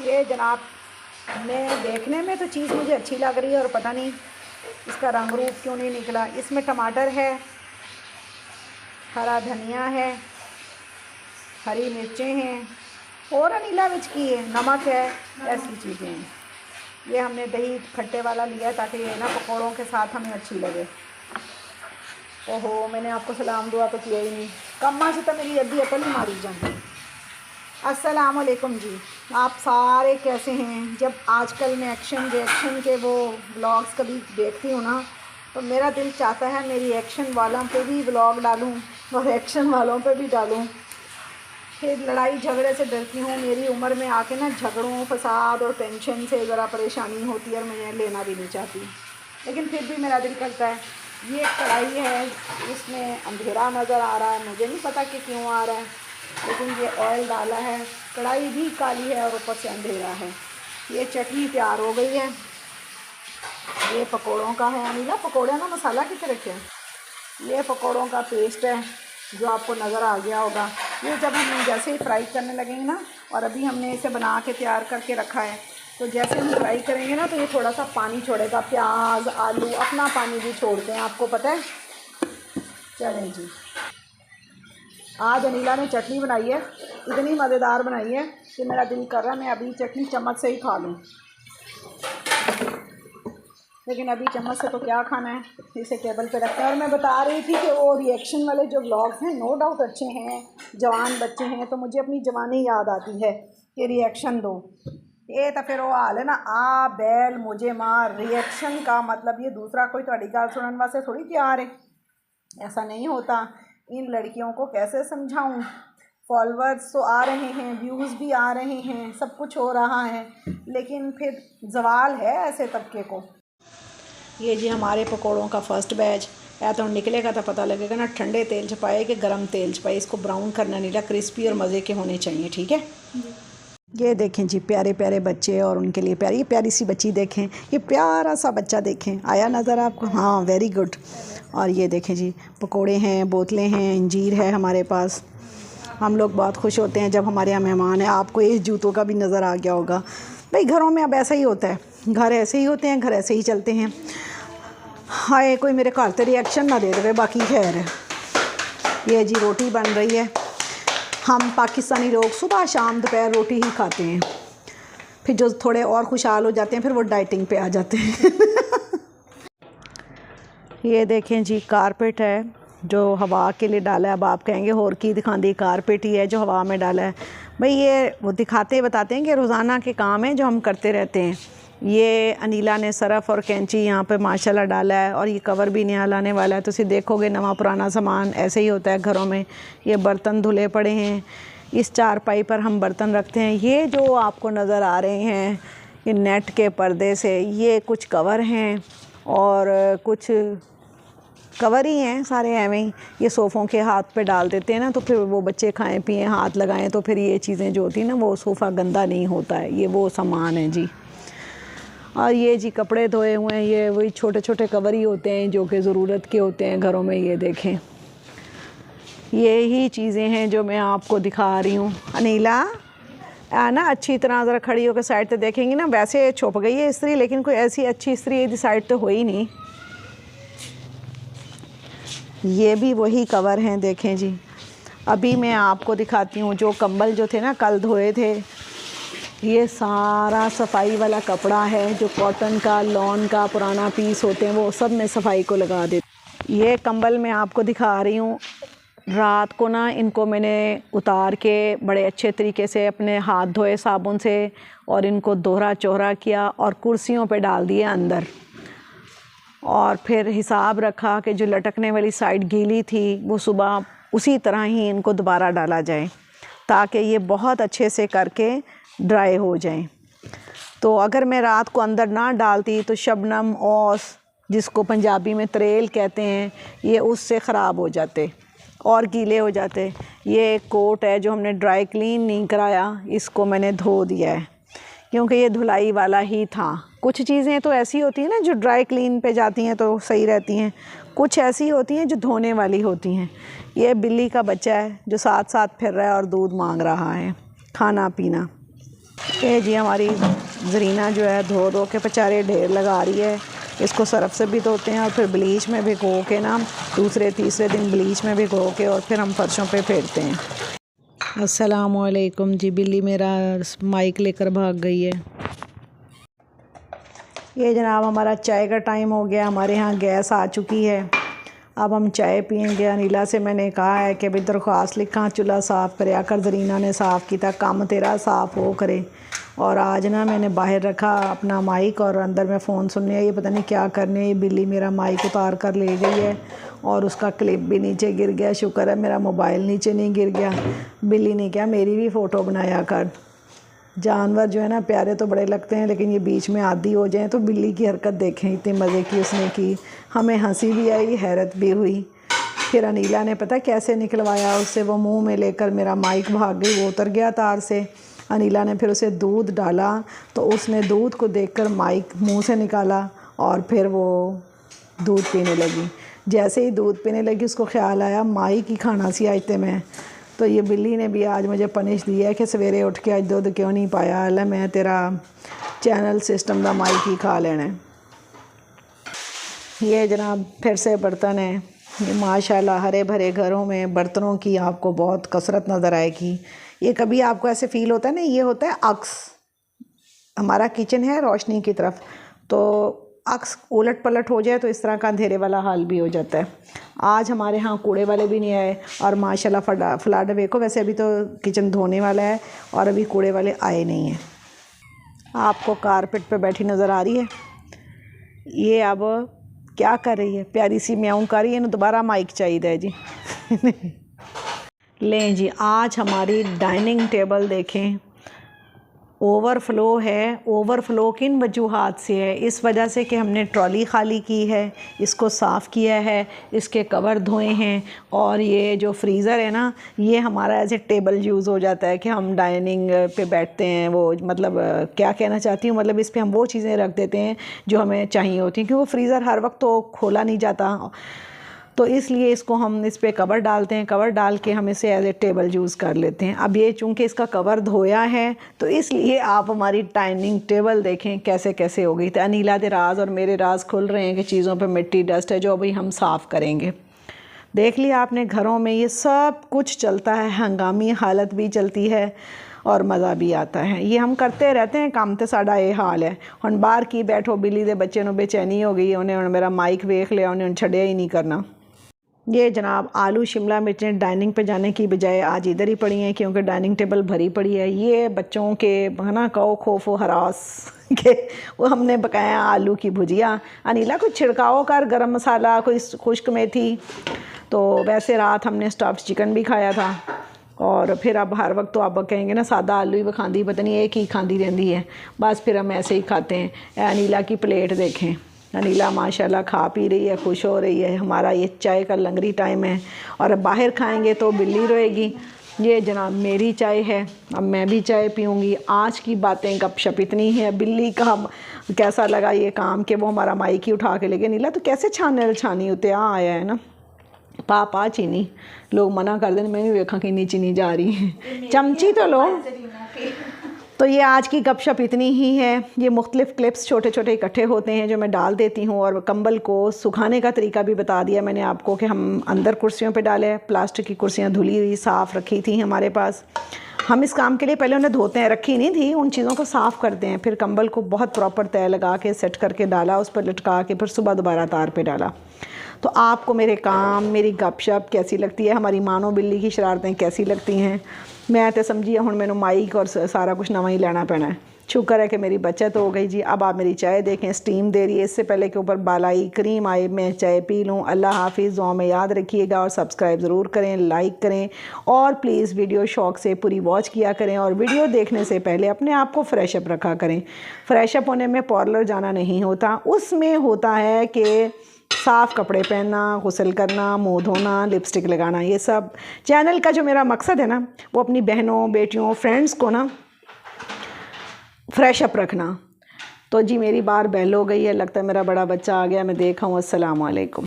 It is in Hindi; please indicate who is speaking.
Speaker 1: ये जनाब, मैं देखने में तो चीज़ मुझे अच्छी लग रही है और पता नहीं इसका रंग रूप क्यों नहीं निकला। इसमें टमाटर है, हरा धनिया है, हरी मिर्चें हैं और अनीला मिर्च की है, नमक है, ऐसी चीज़ें हैं। ये हमने दही खट्टे वाला लिया ताकि ये ना पकौड़ों के साथ हमें अच्छी लगे। ओहो, मैंने आपको सलाम दुआ तो किया ही नहीं। कम्मा से तो मेरी अद्धी अकल ही मारी जाती। अस्सलाम वालेकुम जी, आप सारे कैसे हैं? जब आजकल मैं एक्शन रिएक्शन के वो व्लॉग्स कभी देखती हूँ ना, तो मेरा दिल चाहता है मेरी एक्शन वालों पे भी व्लॉग डालूँ और एक्शन वालों पे भी डालूँ। फिर लड़ाई झगड़े से डरती हूँ। मेरी उम्र में आके ना झगड़ों, फसाद और टेंशन से ज़रा परेशानी होती है और मैं लेना भी नहीं चाहती, लेकिन फिर भी मेरा दिल करता है। ये कढ़ाई है, इसमें अंधेरा नज़र आ रहा है, मुझे नहीं पता कि क्यों आ रहा है, लेकिन ये ऑयल डाला है। कढ़ाई भी काली है और ऊपर से अंधेरा है। ये चटनी तैयार हो गई है। ये पकोड़ों का है, अनीला पकोड़े का मसाला किस रखे हैं। ये पकोड़ों का पेस्ट है जो आपको नज़र आ गया होगा। ये जब हम जैसे ही फ्राई करने लगेंगे ना, और अभी हमने इसे बना के तैयार करके रखा है, तो जैसे हम फ्राई करेंगे ना तो ये थोड़ा सा पानी छोड़ेगा। प्याज आलू अपना पानी भी छोड़ते हैं, आपको पता है। चलें जी, आज अनीला ने चटनी बनाई है, इतनी मज़ेदार बनाई है कि मेरा दिल कर रहा है मैं अभी चटनी चम्मच से ही खा लूँ, लेकिन अभी चम्मच से तो क्या खाना है, इसे टेबल पे रखते हैं। और मैं बता रही थी कि वो रिएक्शन वाले जो व्लॉग्स हैं नो डाउट अच्छे हैं, जवान बच्चे हैं, तो मुझे अपनी जवानी याद आती है कि रिएक्शन दो। ये तो फिर वो हाल है ना, आ बैल मुझे मार। रिएक्शन का मतलब ये दूसरा कोई थोड़ी गल सुनने वास्ते थोड़ी तैयार है, ऐसा नहीं होता। इन लड़कियों को कैसे समझाऊं? फॉलोअर्स तो आ रहे हैं, व्यूज़ भी आ रहे हैं, सब कुछ हो रहा है, लेकिन फिर जवाल है ऐसे तबके को। ये जी हमारे पकोड़ों का फर्स्ट बैच या तो निकलेगा तो पता लगेगा ना ठंडे तेल छपाए कि गरम तेल छपाए। इसको ब्राउन करना नहीं, क्रिस्पी और मज़े के होने चाहिए, ठीक है। ये देखें जी, प्यारे प्यारे बच्चे और उनके लिए प्यारी प्यारी सी बच्ची देखें। ये प्यारा सा बच्चा देखें, आया नज़र आपको? हाँ, वेरी गुड। और ये देखें जी, पकोड़े हैं, बोतलें हैं, अंजीर है हमारे पास। हम लोग बहुत खुश होते हैं जब हमारे यहाँ मेहमान है। आपको इस जूतों का भी नज़र आ गया होगा। भाई घरों में अब ऐसा ही होता है, घर ऐसे ही होते हैं, घर ऐसे ही चलते हैं। हाय, कोई मेरे घर से रिएक्शन ना दे दे, बाकी खैर है। ये जी रोटी बन रही है। हम पाकिस्तानी लोग सुबह शाम दोपहर रोटी ही खाते हैं, फिर जो थोड़े और खुशहाल हो जाते हैं फिर वो डाइटिंग पे आ जाते हैं। ये देखें जी, कारपेट है जो हवा के लिए डाला है। अब आप कहेंगे और की दिखाती, कारपेट ही है जो हवा में डाला है। भाई ये वो दिखाते बताते हैं कि रोज़ाना के काम है जो हम करते रहते हैं। ये अनीला ने सरफ़ और कैंची यहाँ पे माशाल्लाह डाला है, और ये कवर भी नया लाने वाला है। तो इसे देखोगे नवा पुराना सामान ऐसे ही होता है घरों में। ये बर्तन धुले पड़े हैं, इस चारपाई पर हम बर्तन रखते हैं। ये जो आपको नज़र आ रहे हैं ये नेट के पर्दे से, ये कुछ कवर हैं और कुछ कवर ही हैं सारे एवं ही। ये सोफ़ों के हाथ पे डाल देते हैं ना, तो फिर वो बच्चे खाएं पिएं हाथ लगाएं, तो फिर ये चीज़ें जो होती हैं ना वो सोफ़ा गंदा नहीं होता है। ये वो सामान है जी। और ये जी कपड़े धोए हुए हैं, ये वही छोटे छोटे कवर ही होते हैं जो कि ज़रूरत के होते हैं घरों में। ये देखें, ये ही चीज़ें हैं जो मैं आपको दिखा रही हूँ। अनीला ना अच्छी तरह ज़रा खड़ी होकर साइड पे देखेंगी ना, वैसे छुप गई है इस्त्री, लेकिन कोई ऐसी अच्छी इस्त्री इधर साइड तो हो ही नहीं। ये भी वही कवर हैं, देखें जी। अभी मैं आपको दिखाती हूँ जो कंबल जो थे ना कल धोए थे, ये सारा सफाई वाला कपड़ा है जो कॉटन का, लॉन का पुराना पीस होते हैं, वो सब मैं सफाई को लगा देती। ये कंबल मैं आपको दिखा रही हूँ। रात को ना इनको मैंने उतार के बड़े अच्छे तरीके से अपने हाथ धोए साबुन से, और इनको दोहरा चोहरा किया और कुर्सियों पे डाल दिए अंदर। और फिर हिसाब रखा कि जो लटकने वाली साइड गीली थी वो सुबह उसी तरह ही इनको दोबारा डाला जाए, ताकि ये बहुत अच्छे से करके ड्राई हो जाएं। तो अगर मैं रात को अंदर ना डालती तो शबनम ओस, जिसको पंजाबी में तरेल कहते हैं, ये उससे ख़राब हो जाते और गीले हो जाते। ये एक कोट है जो हमने ड्राई क्लीन नहीं कराया, इसको मैंने धो दिया है क्योंकि ये धुलाई वाला ही था। कुछ चीज़ें तो ऐसी होती हैं ना जो ड्राई क्लीन पे जाती हैं तो सही रहती हैं, कुछ ऐसी होती हैं जो धोने वाली होती हैं। ये बिल्ली का बच्चा है जो साथ साथ फिर रहा है और दूध मांग रहा है, खाना पीना। ये जी हमारी ज़रीना जो है धो धो के बेचारे ढेर लगा रही है। इसको सरफ से भी धोते हैं और फिर ब्लीच में भिगो के ना दूसरे तीसरे दिन ब्लीच में भिगो के और फिर हम फर्शों पे फेरते हैं। अस्सलामुअलैकुम जी, बिल्ली मेरा माइक लेकर भाग गई है। ये जनाब हमारा चाय का टाइम हो गया, हमारे यहाँ गैस आ चुकी है। अब हम चाय पियेंगे। अनिला से मैंने कहा है कि भाई दरख्वास्त लिखा चूल्हा साफ़ करे आकर। ज़रीना ने साफ़ किया, काम तेरा साफ़ हो करे। और आज ना मैंने बाहर रखा अपना माइक और अंदर में फ़ोन सुनने। ये पता नहीं क्या करने, ये बिल्ली मेरा माइक उतार कर ले गई है और उसका क्लिप भी नीचे गिर गया। शुक्र है मेरा मोबाइल नीचे नहीं गिर गया। बिल्ली ने क्या मेरी भी फ़ोटो बनाया कर। जानवर जो है ना प्यारे तो बड़े लगते हैं, लेकिन ये बीच में आदी हो जाएं तो बिल्ली की हरकत देखें, इतने मज़े की उसने की। हमें हंसी भी आई, हैरत भी हुई। फिर अनीला ने पता कैसे निकलवाया उससे, वो मुंह में लेकर मेरा माइक भाग गई, वो उतर गया तार से। अनीला ने फिर उसे दूध डाला तो उसने दूध को देखकर माइक मुंह से निकाला और फिर वो दूध पीने लगी। जैसे ही दूध पीने लगी उसको ख्याल आया माइक ही खाना सी आयते में। तो ये बिल्ली ने भी आज मुझे पनिश दिया है कि सवेरे उठ के आज दूध क्यों नहीं पाया। अल्लाह मैं तेरा चैनल सिस्टम का माइक ही खा लेना है। ये जनाब फिर से बर्तन है। ये माशाल्लाह हरे भरे घरों में बर्तनों की आपको बहुत कसरत नज़र आएगी। ये कभी आपको ऐसे फ़ील होता है ना, ये होता है अक्स। हमारा किचन है रोशनी की तरफ, तो अक्स उलट पलट हो जाए तो इस तरह का अंधेरे वाला हाल भी हो जाता है। आज हमारे यहाँ कूड़े वाले भी नहीं आए और माशाल्लाह फ्लड देखो। वैसे अभी तो किचन धोने वाला है और अभी कूड़े वाले आए नहीं हैं। आपको कारपेट पे बैठी नज़र आ रही है, ये अब क्या कर रही है, प्यारी सी म्याऊं कर रही है ना। दोबारा माइक चाहिए जी। लें जी, आज हमारी डाइनिंग टेबल देखें, ओवरफ़्लो है। ओवरफ़्लो किन वजूहात से है? इस वजह से कि हमने ट्रॉली खाली की है, इसको साफ़ किया है, इसके कवर धोए हैं। और ये जो फ्रीज़र है ना, ये हमारा एज ए टेबल यूज़ हो जाता है कि हम डाइनिंग पे बैठते हैं। वो मतलब क्या कहना चाहती हूँ, मतलब इस पर हम वो चीज़ें रख देते हैं जो हमें चाहिए होती हैं, क्योंकि वो फ्रीज़र हर वक्त तो खोला नहीं जाता। तो इसलिए इसको हम इस पर कवर डालते हैं। कवर डाल के हम इसे एज ए टेबल यूज़ कर लेते हैं। अब ये चूँकि इसका कवर धोया है तो इसलिए आप हमारी डाइनिंग टेबल देखें कैसे कैसे हो गई। तो अनीला के राज और मेरे राज खुल रहे हैं कि चीज़ों पे मिट्टी डस्ट है जो अभी हम साफ़ करेंगे। देख लिया आपने, घरों में ये सब कुछ चलता है, हंगामी हालत भी चलती है और मज़ा भी आता है। ये हम करते रहते हैं काम, तो साड़ा ये हाल है। हम बाहर की बैठो, बिल्ली के बच्चे नूं बेचैनी हो गई, उन्हें मेरा माइक वेख लिया, उन्हें छड़िया ही नहीं करना। ये जनाब आलू शिमला मिर्चें डाइनिंग पे जाने की बजाय आज इधर ही पड़ी हैं, क्योंकि डाइनिंग टेबल भरी पड़ी है। ये बच्चों के है ना कहो खौफ हरास के वो हमने पकाया आलू की भुजिया। अनीला कुछ छिड़काव कर, गरम मसाला, कोई खुश्क मेथी। तो वैसे रात हमने स्टफ्ड चिकन भी खाया था। और फिर अब हर वक्त तो आप कहेंगे ना सादा आलू ही वो खाती, पता नहीं एक ही खाती रहती है। बस फिर हम ऐसे ही खाते हैं। अनीला की प्लेट देखें, अनीला माशाल्लाह खा पी रही है, खुश हो रही है। हमारा ये चाय का लंगरी टाइम है और अब बाहर खाएंगे तो बिल्ली रोएगी। ये जनाब मेरी चाय है, अब मैं भी चाय पीऊँगी। आज की बातें गपशप इतनी है। बिल्ली का कैसा लगा ये काम कि वो हमारा माइक ही उठा के ले गए। नीला तो कैसे छानी होते आया है ना, पा चीनी लोग मना कर दें, मैं भी देखा कि नहीं चीनी जा रही है, चमची तो लो। तो ये आज की गपशप इतनी ही है। ये मुख्तलिफ़ क्लिप्स छोटे छोटे इकट्ठे होते हैं जो मैं डाल देती हूँ। और कंबल को सुखाने का तरीका भी बता दिया मैंने आपको कि हम अंदर कुर्सियों पे डालें। प्लास्टिक की कुर्सियाँ धुली हुई साफ़ रखी थी हमारे पास। हम इस काम के लिए पहले उन्हें धोते हैं, रखी नहीं थी, उन चीज़ों को साफ़ करते हैं। फिर कंबल को बहुत प्रॉपर तय लगा के सेट करके डाला, उस पर लटका के फिर सुबह दोबारा तार पे डाला। तो आपको मेरे काम, मेरी गपशप कैसी लगती है, हमारी मानो बिल्ली की शरारतें कैसी लगती हैं? मैं तो समझिए हुण मैनू माइक और सारा कुछ नवा ही लेना पैना है। शुक्र है कि मेरी बचत हो गई जी। अब आप मेरी चाय देखें, स्टीम दे रही है। इससे पहले के ऊपर बालाई क्रीम आए, मैं चाय पी लूँ। अल्लाह हाफिज़, दुआ में याद रखिएगा और सब्सक्राइब ज़रूर करें, लाइक करें और प्लीज़ वीडियो शौक़ से पूरी वॉच किया करें। और वीडियो देखने से पहले अपने आप को फ्रेशअप रखा करें। फ्रेशअप होने में पार्लर जाना नहीं होता, उसमें होता है कि साफ़ कपड़े पहनना, गुस्ल करना, मुँह धोना, लिपस्टिक लगाना। ये सब चैनल का जो मेरा मकसद है ना, वो अपनी बहनों, बेटियों, फ्रेंड्स को ना फ्रेशअप रखना। तो जी मेरी बार बेल हो गई है, लगता है मेरा बड़ा बच्चा आ गया, मैं देखा हूँ। अस्सलाम वालेकुम।